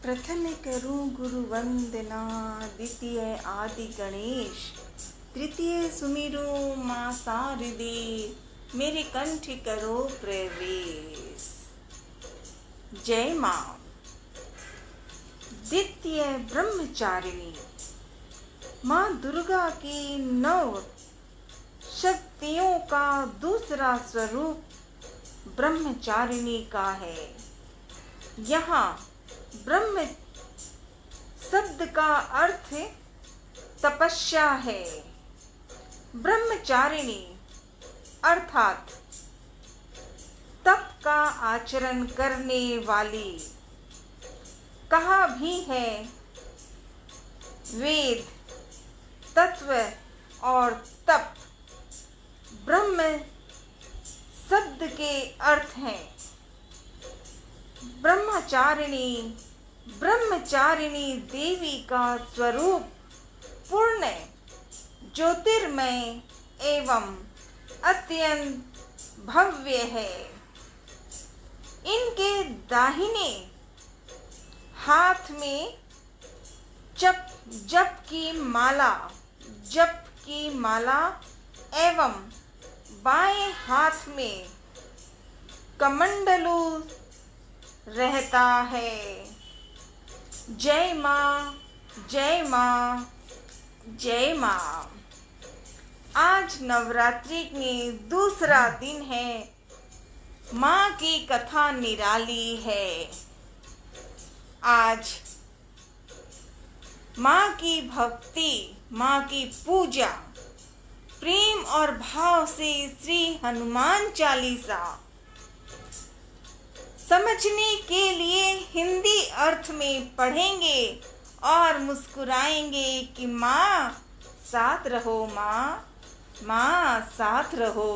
प्रथम करूं गुरु वंदना, द्वितीय आदि गणेश, तृतीय सुमिरो मां शारदे, मेरे कंठ करो प्रवेश। जय मां। द्वितीय ब्रह्मचारिणी, मां दुर्गा की 9 शक्तियों का दूसरा स्वरूप ब्रह्मचारिणी का है। यहाँ ब्रह्म शब्द का अर्थ तपस्या है। ब्रह्मचारिणी अर्थात तप का आचरण करने वाली। कहा भी है वेद, तत्व और तप ब्रह्म शब्द के अर्थ हैं। ब्रह्मचारिणी देवी का स्वरूप पूर्ण ज्योतिर्मय एवं अत्यंत भव्य है। इनके दाहिने हाथ में जप की माला एवं बाएं हाथ में कमंडलू रहता है। जय मां, जय मां, जय मां। आज नवरात्रि के दूसरा दिन है। मां की कथा निराली है। आज मां की भक्ति, मां की पूजा प्रेम और भाव से श्री हनुमान चालीसा समझने के लिए हिंदी अर्थ में पढ़ेंगे और मुस्कुराएंगे कि माँ साथ रहो, माँ साथ रहो।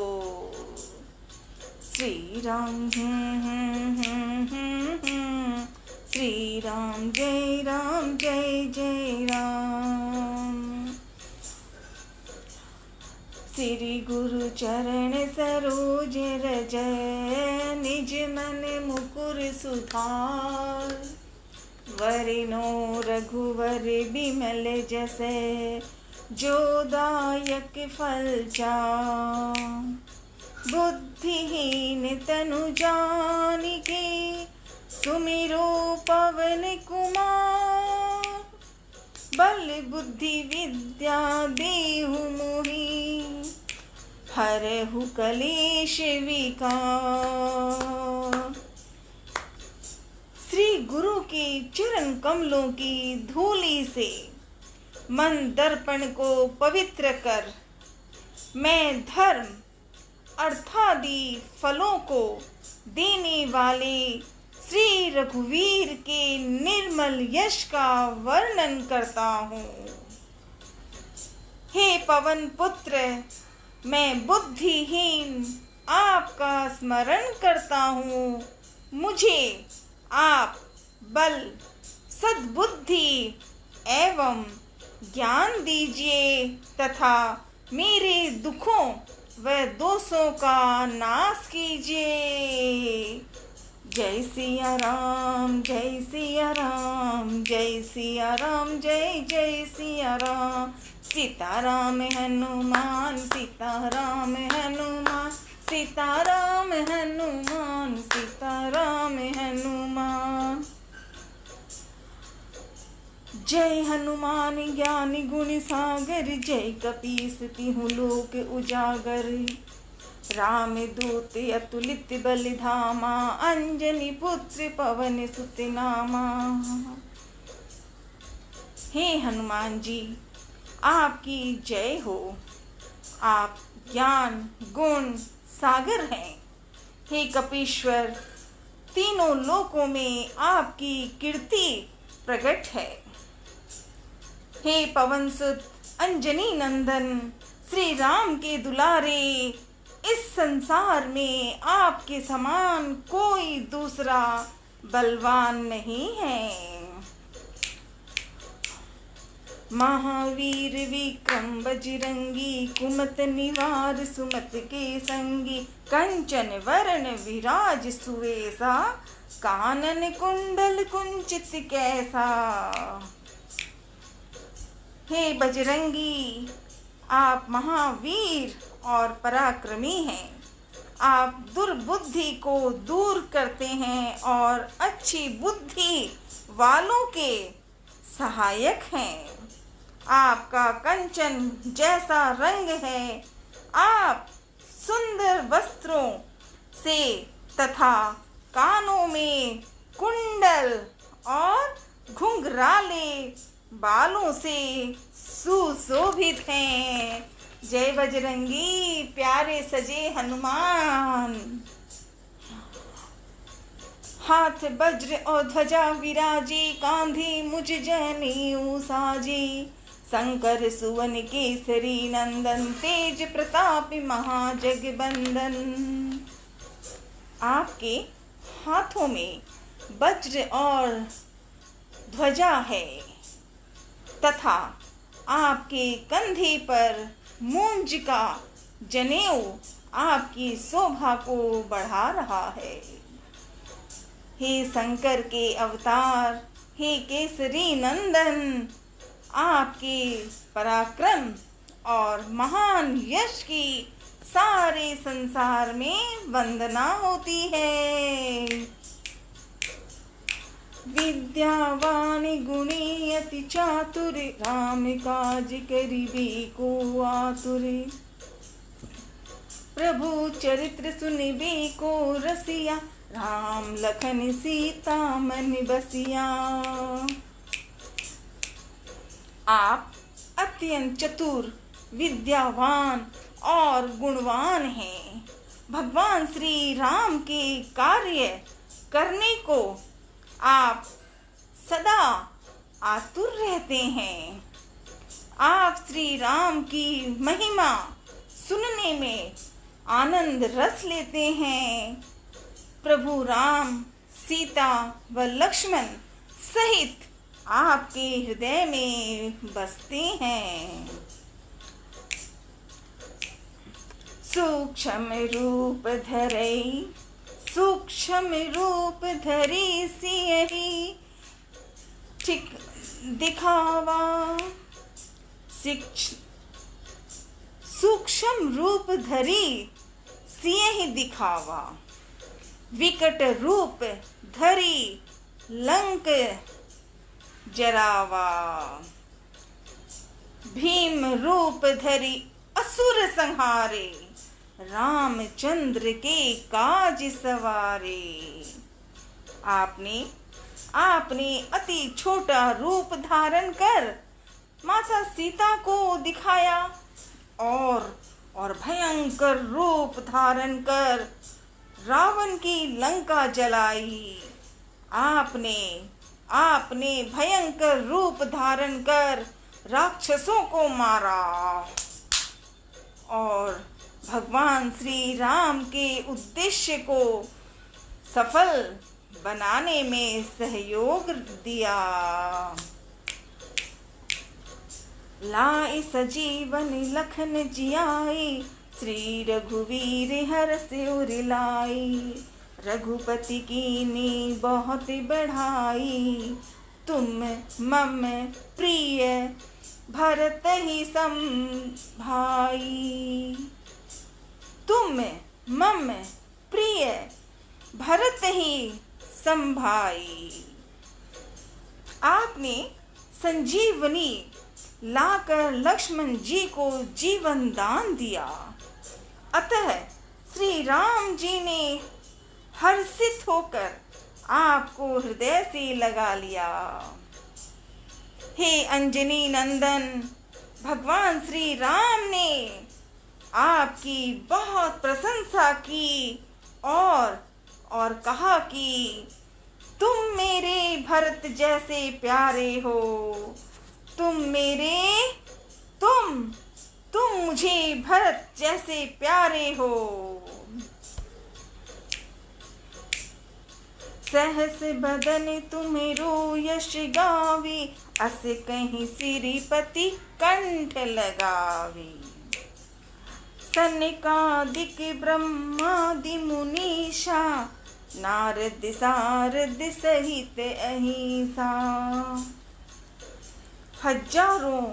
श्री राम श्री राम जय जय राम। श्री गुरु चरण सरोज रज, निज मन मुकुर सुधार। वरिनो रघुवर बिमल जसै, जो दायक फल चार। बुद्धिहीन तनु जानिके, सुमिरो पवन कुमार। बल बुद्धि विद्या देहु मोहि, हरहु कलेश विकार। श्री गुरु के चरण कमलों की धूली से मन दर्पण को पवित्र कर, मैं धर्म अर्थादि फलों को देने वाले श्री रघुवीर के निर्मल यश का वर्णन करता हूँ। हे पवन पुत्र, मैं बुद्धिहीन आपका स्मरण करता हूँ। मुझे आप बल, सद्बुद्धि एवं ज्ञान दीजिए तथा मेरे दुखों व दोषों का नाश कीजिए। जय सिया राम, जय सिया राम, जय सिया राम, जय जय सिया राम। सीताराम हनुमान, सीताराम हनुमान, सीताराम हनुमान, सीताराम हनुमान। जय हनुमान ज्ञानी गुण सागर, जय कपीस तिहुँ लोक उजागर। राम दूत अतुलित बल धामा, अंजनी पुत्र पवन सुत नामा। हे हनुमान जी, आपकी जय हो। आप ज्ञान गुण सागर हैं। हे कपीश्वर, तीनों लोकों में आपकी कीर्ति प्रकट है। हे पवन सुत अंजनी नंदन, श्री राम के दुलारे, इस संसार में आपके समान कोई दूसरा बलवान नहीं है। महावीर विक्रम बजरंगी, कुमत निवार सुमत के संगी। कंचन वरण विराज सुवेशा, कानन कुंडल कुंचित कैसा। हे बजरंगी, आप महावीर और पराक्रमी हैं। आप दुर्बुद्धि को दूर करते हैं और अच्छी बुद्धि वालों के सहायक हैं। आपका कंचन जैसा रंग है। आप सुंदर वस्त्रों से तथा कानों में कुंडल और घुंघराले बालों से सुशोभित हैं। जय बजरंगी, प्यारे सजे हनुमान। हाथ वज्र और ध्वजा विराजी, कांधे मुझ जनेऊ साजी। शंकर सुवन केसरी नंदन, तेज प्रतापी महाजगबंदन। आपके हाथों में वज्र और ध्वजा है तथा आपके कंधे पर मूंज का जनेऊ आपकी शोभा को बढ़ा रहा है। हे शंकर के अवतार, हे केसरी नंदन, आपके पराक्रम और महान यश की सारे संसार में वंदना होती है। विद्यावान गुणी अति चातुर, राम काज करिबे को आतुर। प्रभु चरित्र सुनिबे को रसिया, राम लखन सीता मन बसिया। आप अत्यंत चतुर, विद्यावान और गुणवान हैं। भगवान श्री राम के कार्य करने को आप सदा आतुर रहते हैं। आप श्री राम की महिमा सुनने में आनंद रस लेते हैं। प्रभु राम, सीता व लक्ष्मण सहित आपके हृदय में बसते हैं। सूक्ष्म रूप धरई, सूक्ष्म रूप धरी सियहि ठीक दिखावा। सूक्ष्म रूप धरी सियहि दिखावा, विकट रूप धरी लंक जरावा। भीम रूप धरी असुर संहारे, रामचंद्र के काज सवारे। आपने अति छोटा रूप धारण कर माता सीता को दिखाया और भयंकर रूप धारण कर रावण की लंका जलाई। आपने भयंकर रूप धारण कर राक्षसों को मारा और भगवान श्री राम के उद्देश्य को सफल बनाने में सहयोग दिया। लाई सजीवन लखन जियाई, श्री रघुवीर हरष उर लाई। रघुपति कीन्ही बहुत बढ़ाई, तुम मम प्रिय भरत ही सम भाई। तुम मम प्रिय भरत ही संभाई। आपने संजीवनी लाकर लक्ष्मण जी को जीवन दान दिया। अतः श्री राम जी ने हर्षित होकर आपको हृदय से लगा लिया। हे अंजनी नंदन, भगवान श्री राम ने आपकी बहुत प्रशंसा की और कहा कि तुम मेरे भरत जैसे प्यारे हो। तुम मुझे भरत जैसे प्यारे हो। सहस बदन तुम्हेरो यश गावी, अस कहीं सिरिपति कंठ लगावी। सनकादिक ब्रह्मादि मुनीषा, नारद सारद सहित अहिंसा। हजारों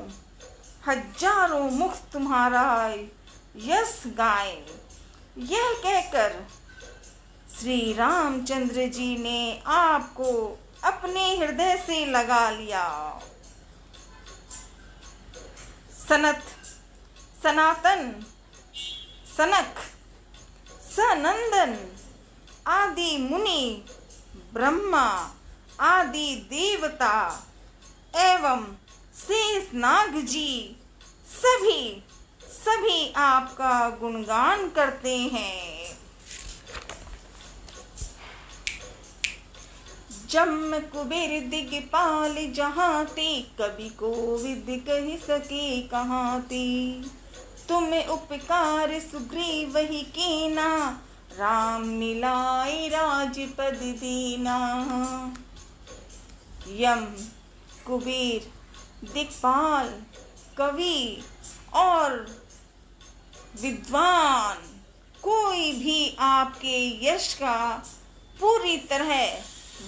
हजारों मुख तुम्हारा यश गाए, यह कहकर श्री रामचंद्र जी ने आपको अपने हृदय से लगा लिया। सनातन, सनक, सनंदन आदि मुनि, ब्रह्मा आदि देवता एवं शेष नाग जी सभी आपका गुणगान करते हैं। जम कुबेर दिगपाल जहाँ ते, कवि कोविद कह सके कहाँ ते। तुम उपकार सुग्रीव ही कीना, राम मिलाए राजपद दीना। यम, कुबेर, दिक्पाल, कवि और विद्वान कोई भी आपके यश का पूरी तरह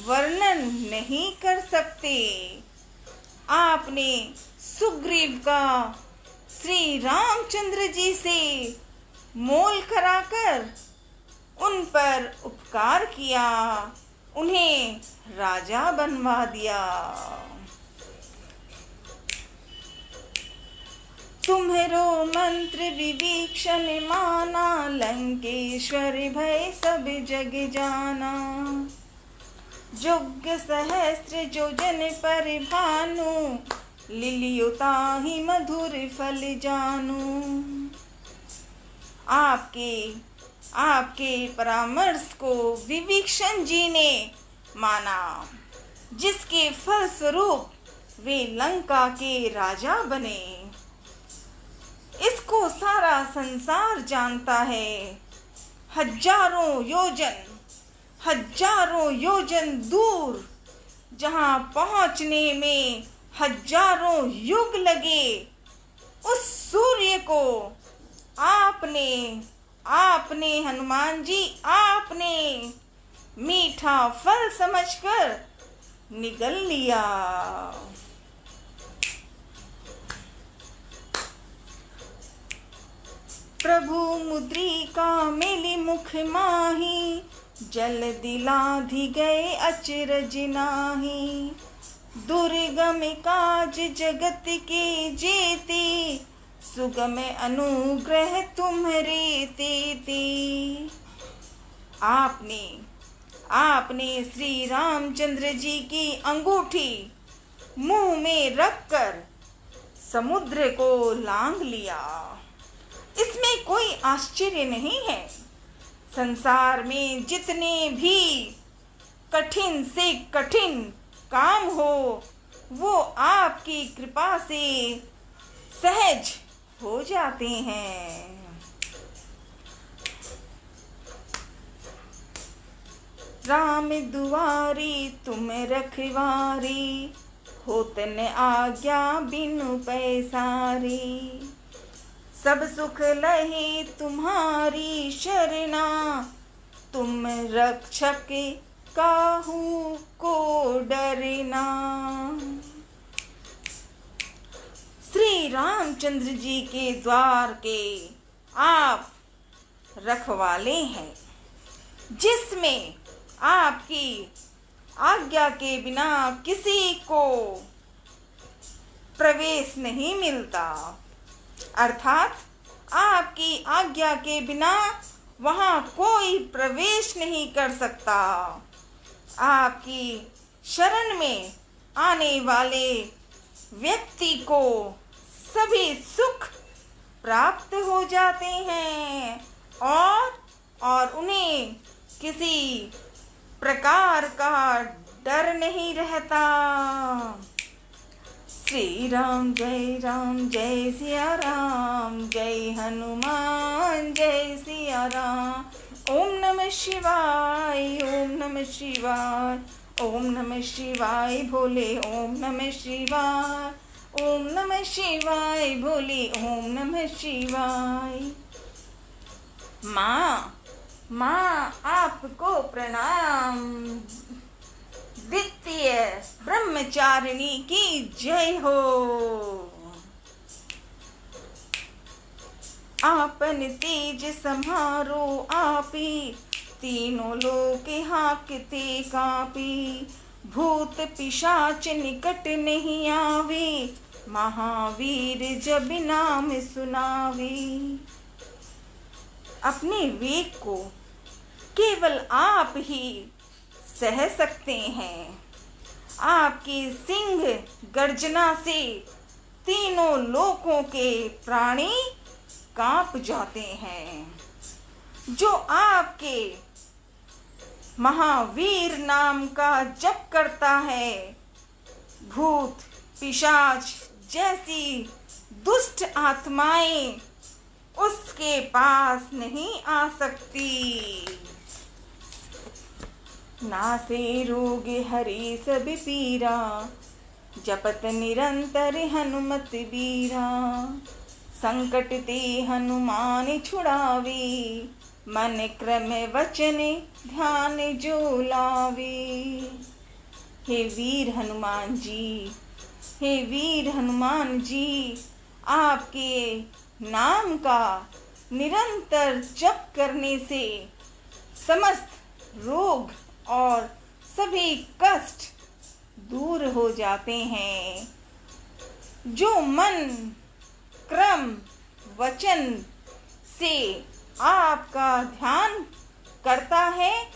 वर्णन नहीं कर सकते। आपने सुग्रीव का श्री रामचंद्र जी से मोल कराकर उन पर उपकार किया, उन्हें राजा बनवा दिया। तुम्हेरो मंत्र विभीषण माना, लंकेश्वर भय सब जग जाना। जुग सहस्त्र जोजन पर भानु, लिलियुता ही मधुर फल जानू। आपके परामर्श को विभीषण जी ने माना, जिसके फल स्वरूप वे लंका के राजा बने। इसको सारा संसार जानता है। हजारों योजन दूर जहां पहुंचने में हजारों युग लगे, उस सूर्य को आपने हनुमान जी आपने मीठा फल समझकर निगल लिया। प्रभु मुद्रिका मेली मुख माही, जल दिलाधि गए अचरज नाही। दुर्गम काज जगत के जेते, सुगम अनुग्रह तुम्हरे तेते। आपने श्री रामचंद्र जी की अंगूठी मुंह में रखकर समुद्र को लांघ लिया। इसमें कोई आश्चर्य नहीं है। संसार में जितने भी कठिन से कठिन काम हो, वो आपकी कृपा से सहज हो जाते हैं। राम दुआरी तुम रखवारी, होत न आज्ञा बिनु पैसारी। सब सुख लहे तुम्हारी शरणा, तुम रक्षक काहू को डरना। श्री रामचंद्र जी के द्वार के आप रखवाले हैं, जिसमें आपकी आज्ञा के बिना किसी को प्रवेश नहीं मिलता। अर्थात आपकी आज्ञा के बिना वहां कोई प्रवेश नहीं कर सकता। आपकी शरण में आने वाले व्यक्ति को सभी सुख प्राप्त हो जाते हैं और उन्हें किसी प्रकार का डर नहीं रहता। श्री राम जय सिया राम, जय हनुमान जय सिया राम। ओम नमः शिवाय, ओम नमः शिवाय, ओम नमः शिवाय भोले, ओम नमः शिवाय, ओम नमः शिवाय भोले, ओम नमः शिवाय। माँ आपको प्रणाम। द्वितीय ब्रह्मचारिणी की जय हो। आपन तेज समारो आपी, तीनों लोक हाकते कापी। भूत पिशाच निकट नहीं आवे, महावीर जब नाम सुनावे। अपने वेग को केवल आप ही सह सकते हैं। आपकी सिंह गर्जना से तीनों लोकों के प्राणी कांप जाते हैं। जो आपके महावीर नाम का जप करता है, भूत पिशाच जैसी दुष्ट आत्माएं उसके पास नहीं आ सकती। नासे रोग हरि सब पीरा, जपत निरंतर हनुमत बीरा। संकट ते हनुमान छुड़ावे, मन क्रम वचन ध्यान जो लावे। हे वीर हनुमान जी, हे वीर हनुमान जी, आपके नाम का निरंतर जप करने से समस्त रोग और सभी कष्ट दूर हो जाते हैं। जो मन क्रम वचन से आपका ध्यान करता है,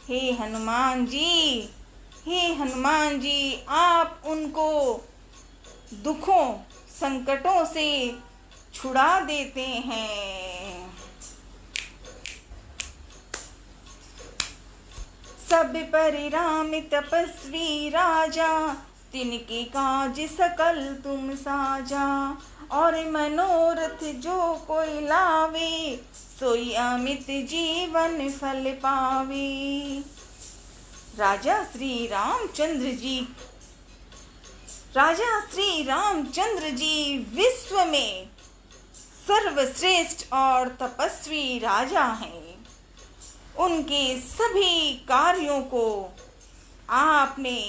हे हनुमान जी, हे हनुमान जी, आप उनको दुखों संकटों से छुड़ा देते हैं। सब परिराम तपस्वी राजा, तिनके काज सकल तुम साजा। और मनोरथ जो कोई लावे, सोई अमित जीवन फल पावे। राजा श्री रामचंद्र जी विश्व में सर्वश्रेष्ठ और तपस्वी राजा हैं। उनके सभी कार्यों को आपने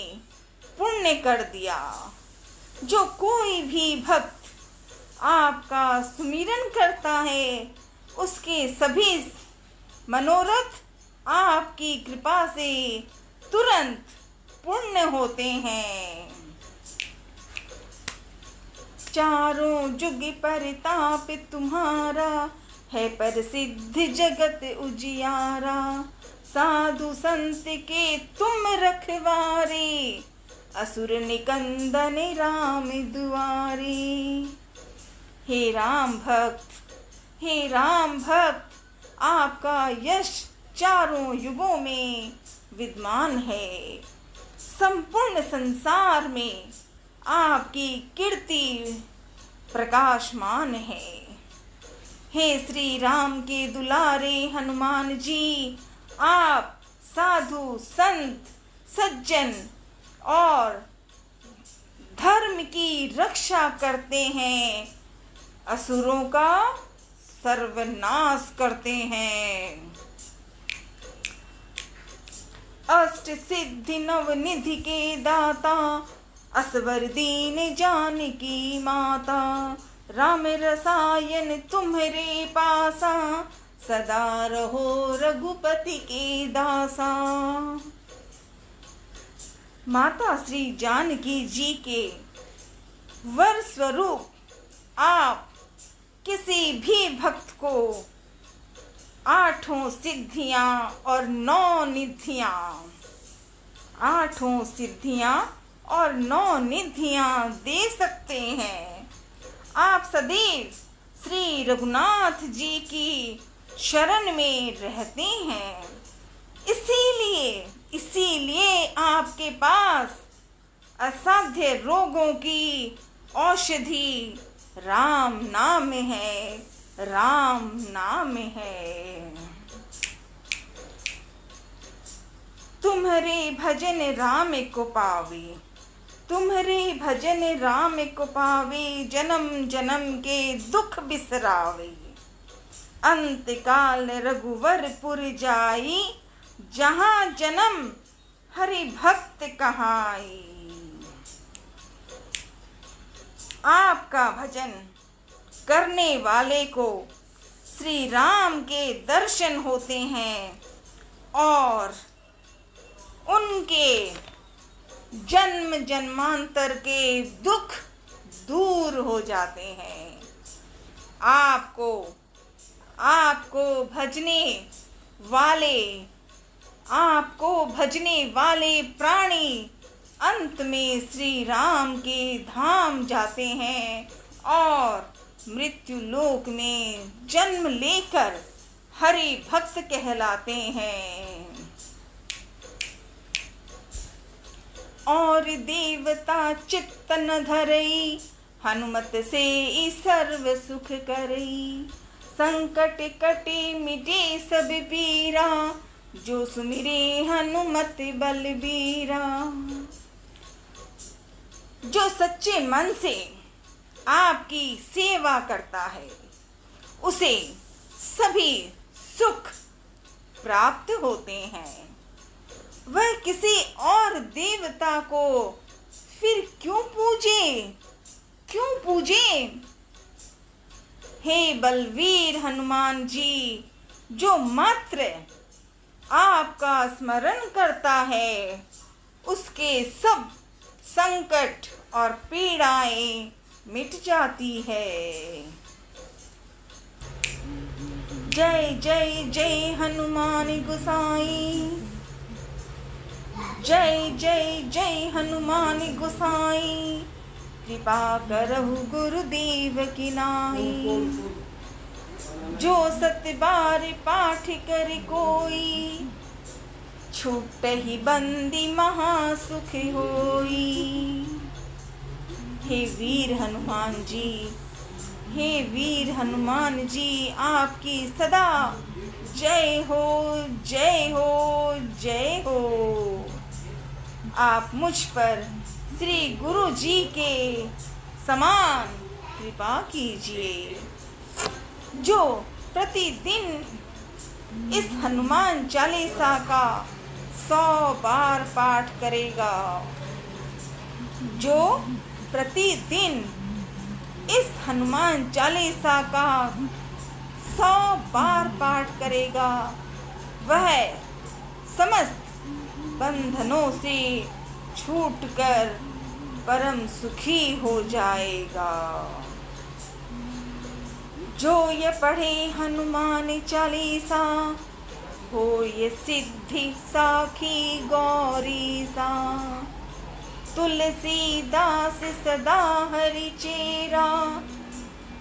पुण्य कर दिया। जो कोई भी भक्त आपका सुमिरन करता है, उसके सभी मनोरथ आपकी कृपा से तुरंत पूर्ण होते हैं। चारों जुग परिताप तुम्हारा, है प्रसिद्ध जगत उजियारा। साधु संत के तुम रखवारे, असुर निकंदन राम दुआरे। हे राम भक्त, आपका यश चारों युगों में विद्यमान है। संपूर्ण संसार में आपकी कीर्ति प्रकाशमान है। हे श्री राम के दुलारे हनुमान जी, आप साधु संत सज्जन और धर्म की रक्षा करते हैं, असुरों का सर्वनाश करते हैं। अष्ट सिद्धि नव निधि के दाता, असवर दीन जानकी माता। राम रसायन तुम्हारे पासा, सदा रहो रघुपति के दासा। माता श्री जानकी जी के वर स्वरूप आप किसी भी भक्त को 8 सिद्धियां और 9 निधियां, 8 सिद्धियां और 9 निधियां दे सकते हैं। आप सदैव श्री रघुनाथ जी की शरण में रहते हैं। इसीलिए आपके पास असाध्य रोगों की औषधि राम नाम है, राम नाम है। तुम्हारे भजन राम को पावे, तुम्हारे भजन राम को पावे। जन्म जन्म के दुख बिसरावे, अंत काल रघुवरपुर जाई, जहाँ जन्म हरि भक्त कहाई। आपका भजन करने वाले को श्री राम के दर्शन होते हैं और उनके जन्म जन्मांतर के दुख दूर हो जाते हैं। आपको भजने वाले प्राणी अंत में श्री राम के धाम जाते हैं और मृत्यु लोक में जन्म लेकर हरि भक्त कहलाते हैं। और देवता चित्त न धरई, हनुमत से सर्व सुख करई। संकट कटे मिटे सब पीरा, जो सुमिरे हनुमत बलबीरा। जो सच्चे मन से आपकी सेवा करता है, उसे सभी सुख प्राप्त होते हैं। वह किसी और देवता को फिर क्यों पूजे? हे बलवीर हनुमान जी, जो मात्र आपका स्मरण करता है, उसके सब संकट और पीड़ाएं मिट जाती है। जय जय जय हनुमान गोसाई, जय जय जय हनुमान गोसाई। कृपा करहु गुरुदेव की नाई, जो सत्य बार पाठ कर कोई, छूट ही बंदी महासुख होई। हे वीर हनुमान जी, आपकी सदा जय हो, जय हो, जय हो। आप मुझ पर श्री गुरु जी के समान कृपा कीजिए, जो प्रतिदिन इस हनुमान चालीसा का 100 बार पाठ करेगा, जो प्रतिदिन इस हनुमान चालीसा का 100 बार पाठ करेगा, वह समस्त बंधनों से छूटकर परम सुखी हो जाएगा। जो ये पढ़े हनुमान चालीसा, हो ये सिद्धि साखी गौरी सा। तुलसीदास सदा हरि चेरा,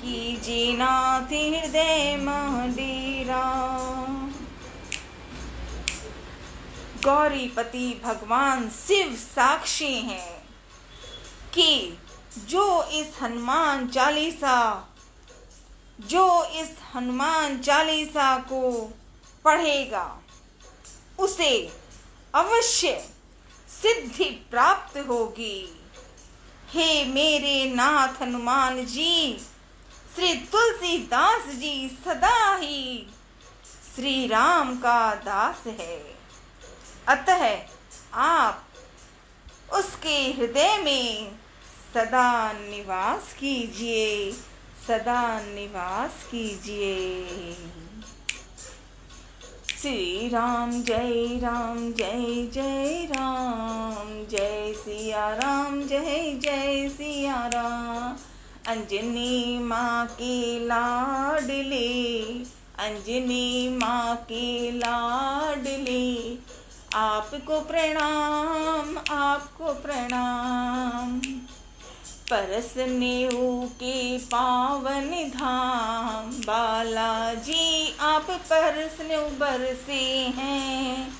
कीजिए नाथ हृदय मह डेरा। गौरीपति भगवान शिव साक्षी हैं कि जो इस हनुमान चालीसा को पढ़ेगा, उसे अवश्य सिद्धि प्राप्त होगी। हे मेरे नाथ हनुमान जी, श्री तुलसीदास जी सदा ही श्री राम का दास है, अतः आप उसके हृदय में सदा निवास कीजिए, सदा निवास कीजिए। श्री राम जय जय राम, जय सिया राम जय जय सिया राम। अंजनी माँ के लाडले, अंजनी माँ के लाडले, आपको प्रणाम, आपको प्रणाम। परसनेऊ के पावन धाम, बालाजी आप परसनेऊ बरसे हैं।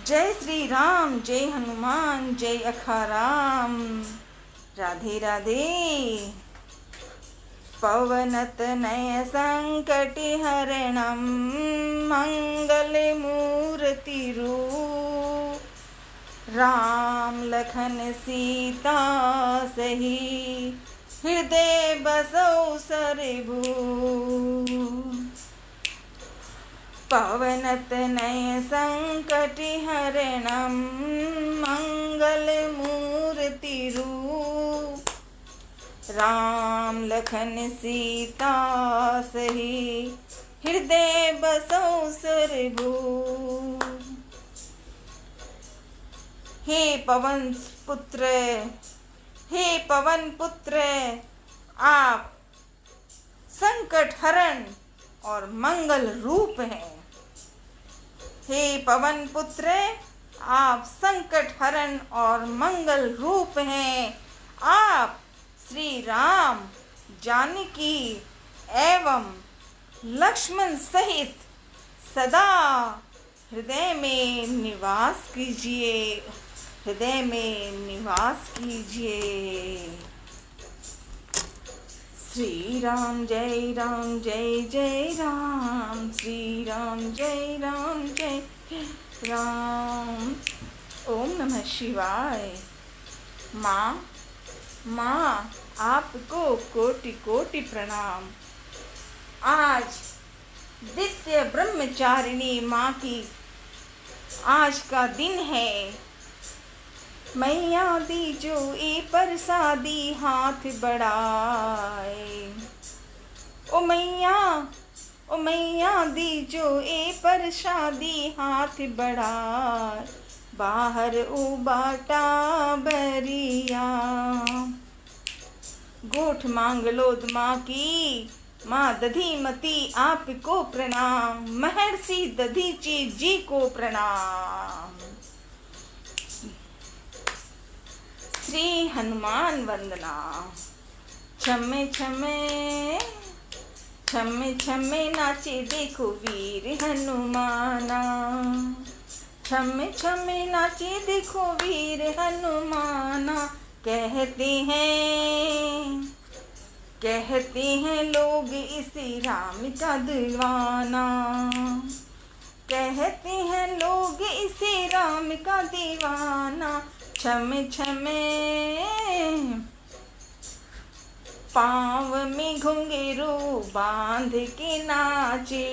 जय श्री राम, जय हनुमान, जय अखाराम। राधे राधे। पवनतनय संकट हरणम, मंगल मूर्ति रूप। राम लखन सीता सही, हृदय बसौ सरभू। पवनतनय संकटिहरणं मंगलमूर्तिरूप। राम लखन सीता सही हृदय बसौ सरभू। हे पवन पुत्र, हे पवन पुत्र, आप संकट हरण और मंगल रूप हैं। हे पवन पुत्र, आप संकट हरण और मंगल रूप हैं। आप श्री राम, जानकी एवं लक्ष्मण सहित सदा हृदय में निवास कीजिए, हृदय में निवास कीजिए। श्री राम जय जय राम, श्री राम जय राम। ओम नमः शिवाय। माँ आपको कोटि कोटि प्रणाम। आज नित्य ब्रह्मचारिणी माँ की आज का दिन है। मैया दीजो ए प्रसादी हाथ बढ़ाए। ओ मैया दीजो ए प्रसादी हाथ बढ़ाए। बाहर उबाटा बरिया। गोठ मांगलोद माँ की, माँ दधीमती आपको प्रणाम। महर्षि दधीची जी को प्रणाम। श्री हनुमान वंदना। छम्मे छम्मे छम्मे छम्मे नाचे देखो वीर हनुमाना। छम्मे छम्मे नाचे देखो वीर हनुमाना। कहते हैं लोग इसी राम का दीवाना। कहते हैं लोग इसी राम का दीवाना। छम्मे छम्मे पाँव में घुंघरू बांध के नाचे।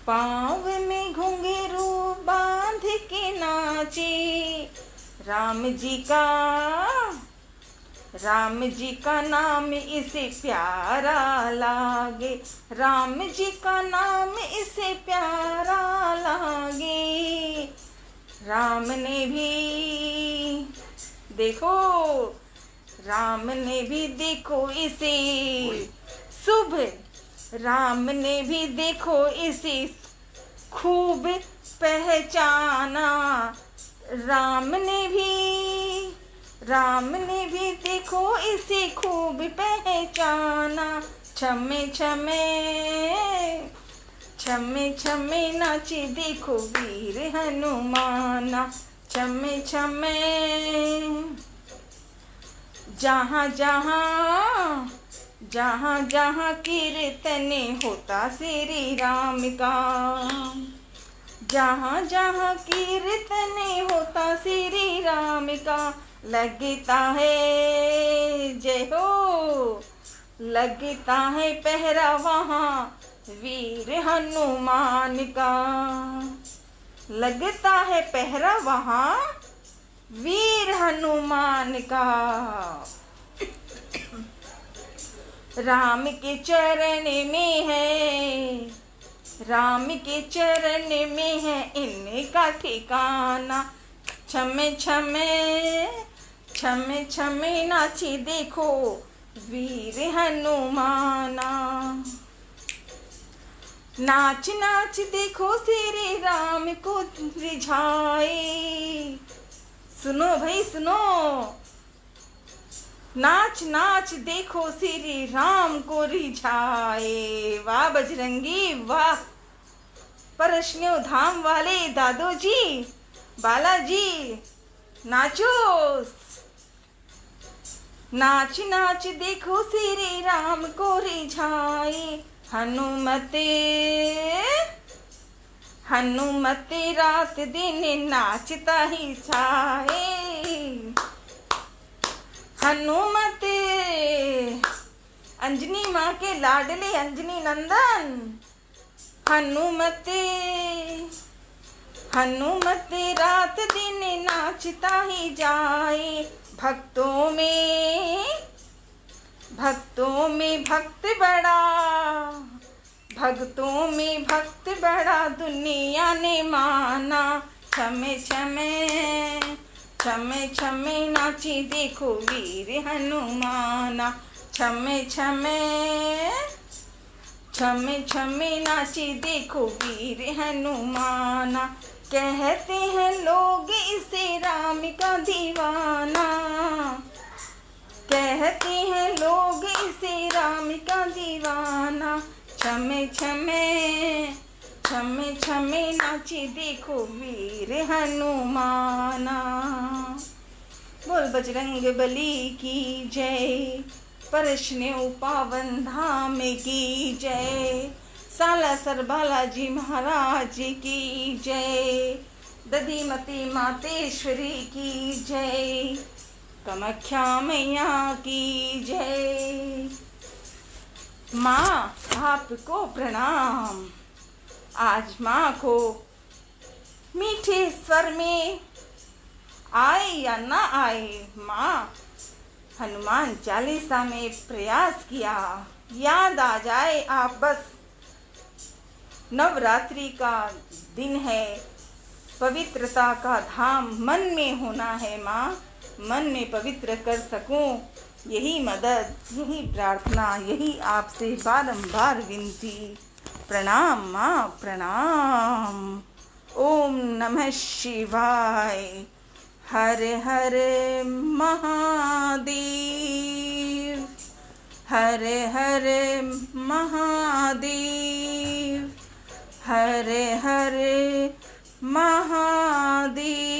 पाँव में घुंघरू बांध के नाचे। राम जी का नाम इसे प्यारा लागे। राम जी का नाम इसे प्यारा लागे। राम ने भी देखो इसे शुभ। राम ने भी देखो इसे खूब पहचाना। राम ने भी देखो इसे खूब पहचाना। छम्मे छम्मे नाचे देखो वीर हनुमाना। छम्मे छम्मे जहाँ जहाँ कीर्तन होता श्री राम का। जहाँ जहाँ कीर्तन होता श्री राम का। लगता है जय हो, लगता है पहरा वहाँ वीर हनुमान का। लगता है पहरा वहाँ वीर हनुमान का। राम के चरण में है इनका ठिकाना। छम्मे छम्मे नाचे देखो वीर हनुमाना। नाच देखो श्री राम को रिझाए। सुनो भाई सुनो। नाच देखो श्री राम को रिझाए। वाह बजरंगी वाह। परशनियों धाम वाले दादो जी, बालाजी नाचो। नाच देखो श्री राम को रिझाए। हनुमते रात दिन नाचता ही छाए। के लाडले अंजनी नंदन हनुमते हनुमते रात दिन नाचता ही जाए। भक्तों में भक्त बड़ा, भक्तों में भक्त बड़ा दुनिया ने माना। छमे छमे छमे छमे नाची देखो वीर हनुमाना। छमे छमे छमे छमे नाची देखो वीर हनुमाना। कहते हैं लोग इसे राम का दीवाना, कहते हैं लोग इसे राम का दीवाना। छमे छमे छमे छमे नाची देखो वीर हनुमाना। बोल बजरंग बली की जय, परशने पावन धाम की जय, सालासर बालाजी महाराज की जय, दधिमती मातेश्वरी की जय, कामाख्या मैया की जय। माँ आपको प्रणाम। आज माँ को मीठे स्वर में आए या ना आए, माँ हनुमान चालीसा में प्रयास किया, याद आ जाए आप बस। नवरात्रि का दिन है, पवित्रता का धाम मन में होना है माँ, मन में पवित्र कर सकूं, यही मदद, यही प्रार्थना, यही आपसे बारंबार विनती। प्रणाम माँ प्रणाम। ओम नमः शिवाय। हर हर महादेव, हर हर महादेव, हर हर महादेव।